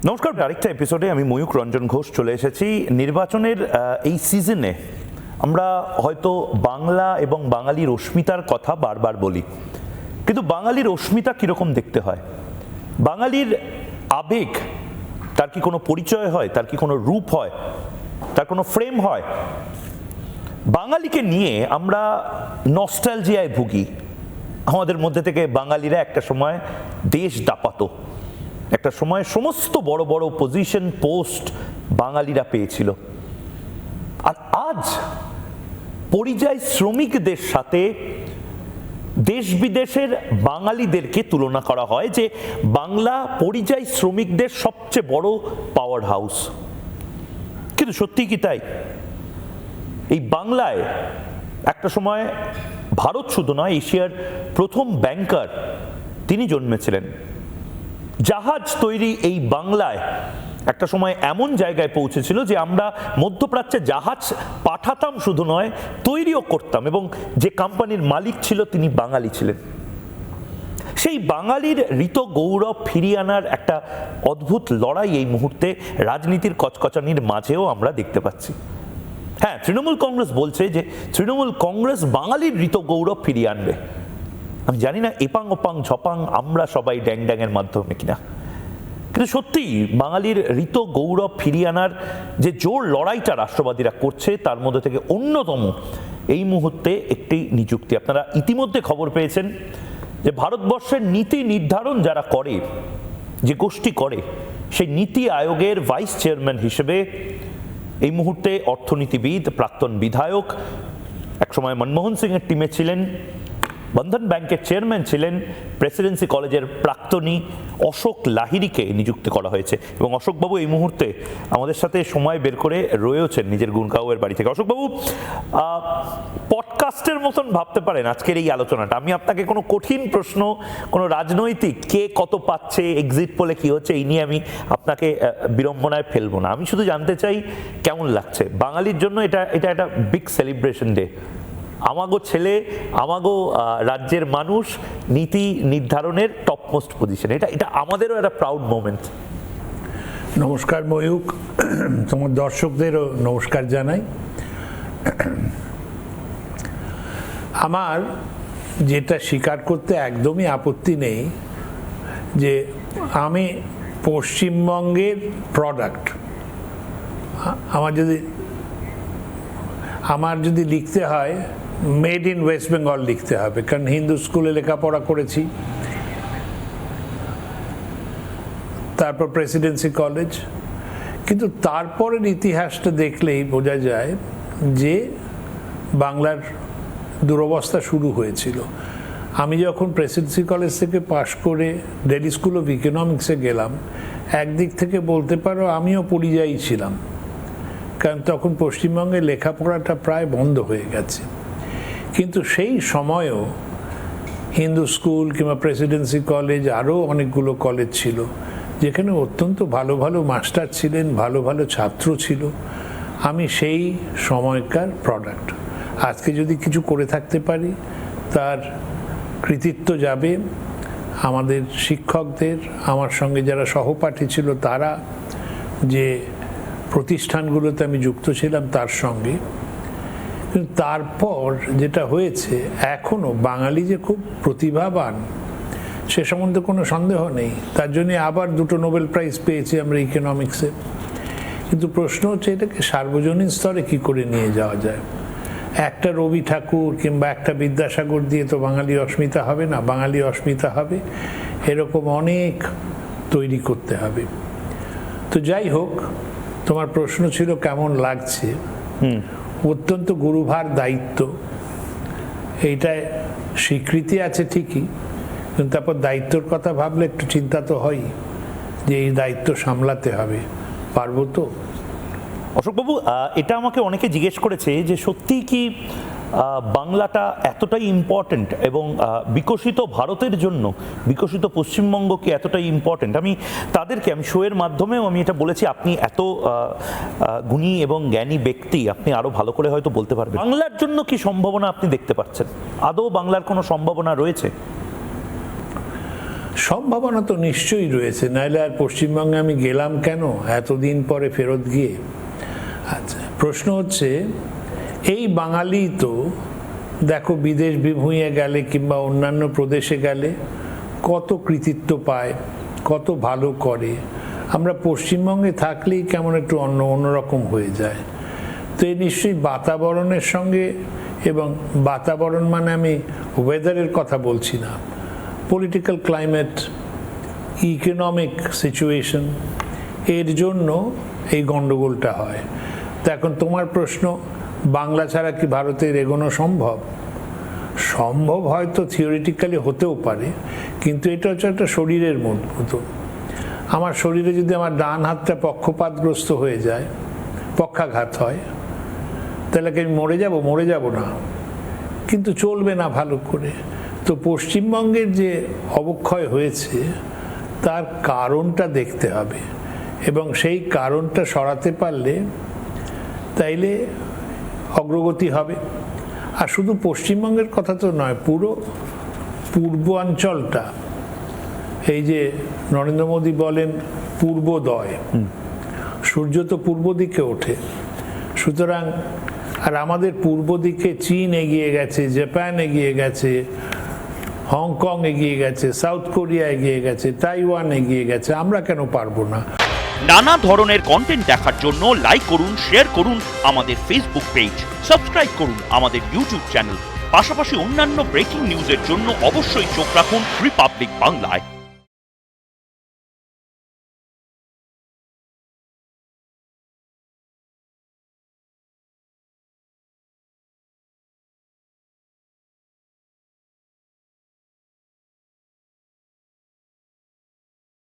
নমস্কার, আরেকটা এপিসোডে আমি ময়ূক রঞ্জন ঘোষ চলে এসেছি। নির্বাচনের এই সিজনে আমরা হয়তো বাংলা এবং বাঙালির অস্মিতার কথা বারবার বলি, কিন্তু বাঙালির অস্মিতা কীরকম দেখতে হয়, বাঙালির আবেগ, তার কি কোনো পরিচয় হয়, তার কি কোনো রূপ হয়, তার কোনো ফ্রেম হয়? বাঙালিকে নিয়ে আমরা নস্টালজিয়ায় ভুগি। আমাদের মধ্যে থেকে বাঙালিরা একটা সময় দেশ দাপাতো, একটা সময় সমস্ত বড় বড় পজিশন পোস্ট বাঙালিরা পেয়েছিল। আর আজ পরিযায়ী শ্রমিকদের সাথে দেশ বিদেশের বাঙালিদেরকে তুলনা করা হয় যে বাংলা পরিযায়ী শ্রমিকদের সবচেয়ে বড় পাওয়ার হাউস। কিন্তু সত্যি কি তাই? এই বাংলায় একটা সময় ভারত শুধু নয়, এশিয়ার প্রথম ব্যাংকার তিনি জন্মেছিলেন। জাহাজ তৈরি এই বাংলায় একটা সময় এমন জায়গায় পৌঁছেছিল যে আমরা মধ্যপ্রাচ্যে জাহাজ পাঠাতাম শুধু নয়, তৈরিও করতাম, এবং যে কোম্পানির মালিক ছিল তিনি বাঙালি ছিলেন। সেই বাঙালির ঋত গৌরব ফিরিয়ে আনার একটা অদ্ভুত লড়াই এই মুহূর্তে রাজনীতির কচকচানির মাঝেও আমরা দেখতে পাচ্ছি। হ্যাঁ, তৃণমূল কংগ্রেস বলছে যে তৃণমূল কংগ্রেস বাঙালির ঋত গৌরব ফিরিয়ে আনবে। আমি জানি না এপাং ওপাং ঝপাং আমরা সবাই ড্যাং ড্যাংয়ের মাধ্যমে কিনা, কিন্তু সত্যি বাঙালির ঋত গৌরব ফিরিয়ে আনার যে জোর লড়াইটা রাষ্ট্রবাদীরা করছে, তার মধ্যে থেকে অন্যতম এই মুহূর্তে একটি নিযুক্তি। আপনারা ইতিমধ্যে খবর পেয়েছেন যে ভারতবর্ষের নীতি নির্ধারণ যারা করে, যে গোষ্ঠী করে, সেই নীতি আয়োগের ভাইস চেয়ারম্যান হিসেবে এই মুহূর্তে অর্থনীতিবিদ, প্রাক্তন বিধায়ক, একসময় মনমোহন সিংয়ের টিমে ছিলেন, বন্ধন ব্যাংকের চেয়ারম্যান ছিলেন, প্রেসিডেন্সি কলেজের প্রাক্তনী অশোক লাহিড়িকে নিযুক্ত করা হয়েছে। এবং অশোকবাবু এই মুহূর্তে আমাদের সাথে সময় বের করে রয়েছেন নিজের গুনগাঁওয়ের বাড়ি থেকে। অশোকবাবু, পডকাস্টের মতন ভাবতে পারেন আজকের এই আলোচনাটা। আমি আপনাকে কোনো কঠিন প্রশ্ন, কোনো রাজনৈতিক কে কত পাচ্ছে, এক্সিট পোলে কি হচ্ছে, এই নিয়ে আমি আপনাকে বিড়ম্বনায় ফেলবো না। আমি শুধু জানতে চাই কেমন লাগছে বাঙালির জন্য এটা একটা বিগ সেলিব্রেশন ডে। আমাগো ছেলে, আমাগো রাজ্যের মানুষ নীতি নির্ধারণের টপমোস্ট পজিশনে, এটা আমাদেরও একটা প্রাউড মোমেন্ট। নমস্কার ময়ূক, তোমার দর্শকদেরও নমস্কার জানাই। আমার যেটা স্বীকার করতে একদমই আপত্তি নেই যে আমি পশ্চিমবঙ্গের প্রোডাক্ট। আমার যদি লিখতে হয় মেড ইন ওয়েস্ট বেঙ্গল লিখতে হবে, কারণ হিন্দু স্কুলে লেখাপড়া করেছি, তারপর প্রেসিডেন্সি কলেজ। কিন্তু তারপরের ইতিহাসটা দেখলেই বোঝা যায় যে বাংলার দুরবস্থা শুরু হয়েছিল। আমি যখন প্রেসিডেন্সি কলেজ থেকে পাশ করে দিল্লি স্কুল অফ ইকোনমিক্সে গেলাম, একদিক থেকে বলতে পারো আমিও পরিযায়ী ছিলাম, কারণ তখন পশ্চিমবঙ্গে লেখাপড়াটা প্রায় বন্ধ হয়ে গেছে। কিন্তু সেই সময়ও হিন্দু স্কুল কিংবা প্রেসিডেন্সি কলেজ, আরও অনেকগুলো কলেজ ছিল যেখানে অত্যন্ত ভালো ভালো মাস্টার ছিলেন, ভালো ভালো ছাত্র ছিল। আমি সেই সময়কার প্রোডাক্ট। আজকে যদি কিছু করে থাকতে পারি তার কৃতিত্ব যাবে আমাদের শিক্ষকদের, আমার সঙ্গে যারা সহপাঠী ছিল তারা, যে প্রতিষ্ঠানগুলোতে আমি যুক্ত ছিলাম তার সঙ্গে। কিন্তু তারপর যেটা হয়েছে, এখনও বাঙালি যে খুব প্রতিভাবান সে সম্বন্ধে কোনো সন্দেহ নেই। তার জন্য আবার 2টো নোবেল প্রাইজ পেয়েছি আমরা ইকোনমিক্সে। কিন্তু প্রশ্ন হচ্ছে এটাকে সার্বজনীন স্তরে কি করে নিয়ে যাওয়া যায়। একটা রবি ঠাকুর কিংবা একটা বিদ্যাসাগর দিয়ে তো বাঙালি অস্মিতা হবে না। বাঙালি অস্মিতা হবে এরকম অনেক তৈরি করতে হবে। তো যাই হোক, তোমার প্রশ্ন ছিল কেমন লাগছে। অত্যন্ত গুরুভার দায়িত্ব, এইটায় স্বীকৃতি আছে ঠিকই, কিন্তু তারপর দায়িত্বর কথা ভাবলে একটু চিন্তা তো হয় যে এই দায়িত্ব সামলাতে হবে, পারবো তো। অশোকবাবু, এটা আমাকে অনেকে জিজ্ঞেস করেছে যে সত্যিই কি বাংলাটা এতটাই ইম্পর্টেন্ট, এবং বিকশিত ভারতের জন্য বিকশিত পশ্চিমবঙ্গ কি এতটাই ইম্পর্টেন্ট। আমি শোয়ের মাধ্যমেও আমি এটা বলেছি, আপনি এত গুণী এবং জ্ঞানী ব্যক্তি, আপনি আরো ভালো করে হয়তো বলতে পারবেন। বাংলার জন্য কি সম্ভাবনা আপনি দেখতে পাচ্ছেন? আদৌ বাংলার কোনো সম্ভাবনা রয়েছে? সম্ভাবনা তো নিশ্চয়ই রয়েছে, নাহলে আর পশ্চিমবঙ্গে আমি গেলাম কেন এতদিন পরে ফেরত গিয়ে। আচ্ছা, প্রশ্ন হচ্ছে এই বাঙালি তো দেখো বিদেশ বিভুঁইয়ে গেলে কিংবা অন্যান্য প্রদেশে গেলে কত কৃতিত্ব পায়, কত ভালো করে। আমরা পশ্চিমবঙ্গে থাকলেই কেমন একটু অন্যরকম হয়ে যায়। তো এই নিশ্চয়ই বাতাবরণের সঙ্গে, এবং বাতাবরণ মানে আমি ওয়েদারের কথা বলছি না, পলিটিক্যাল ক্লাইমেট, ইকোনমিক সিচুয়েশন, এর জন্য এই গণ্ডগোলটা হয়। তো এখন তোমার প্রশ্ন, বাংলা ছাড়া কি ভারতের এগোনো সম্ভব? সম্ভব হয়তো থিওরিটিক্যালি হতেও পারে, কিন্তু এটা হচ্ছে একটা শরীরের মতো। আমার শরীরে যদি আমার ডান হাতটা পক্ষপাতগ্রস্ত হয়ে যায়, পক্ষাঘাত হয়, তাহলে কি আমি মরে যাব না, কিন্তু চলবে না ভালো করে। তো পশ্চিমবঙ্গের যে অবক্ষয় হয়েছে তার কারণটা দেখতে হবে, এবং সেই কারণটা সরাতে পারলে তাইলে অগ্রগতি হবে। আর শুধু পশ্চিমবঙ্গের কথা তো নয়, পুরো পূর্বাঞ্চলটা, এই যে নরেন্দ্র মোদী বলেন পূর্বোদয়, সূর্য তো পূর্ব দিকে ওঠে, সুতরাং আর আমাদের পূর্ব দিকে চীন এগিয়ে গেছে, জাপান এগিয়ে গেছে, হংকং এগিয়ে গেছে, সাউথ কোরিয়া এগিয়ে গেছে, তাইওয়ান এগিয়ে গেছে, আমরা কেন পারবো না? নানা ধরনের কন্টেন্ট দেখার জন্য লাইক করুন, শেয়ার করুন আমাদের ফেসবুক পেজ, সাবস্ক্রাইব করুন আমাদের ইউটিউব চ্যানেল। পাশাপাশি অন্যান্য ব্রেকিং নিউজের জন্য অবশ্যই চোখ রাখুন রিপাবলিক বাংলায়।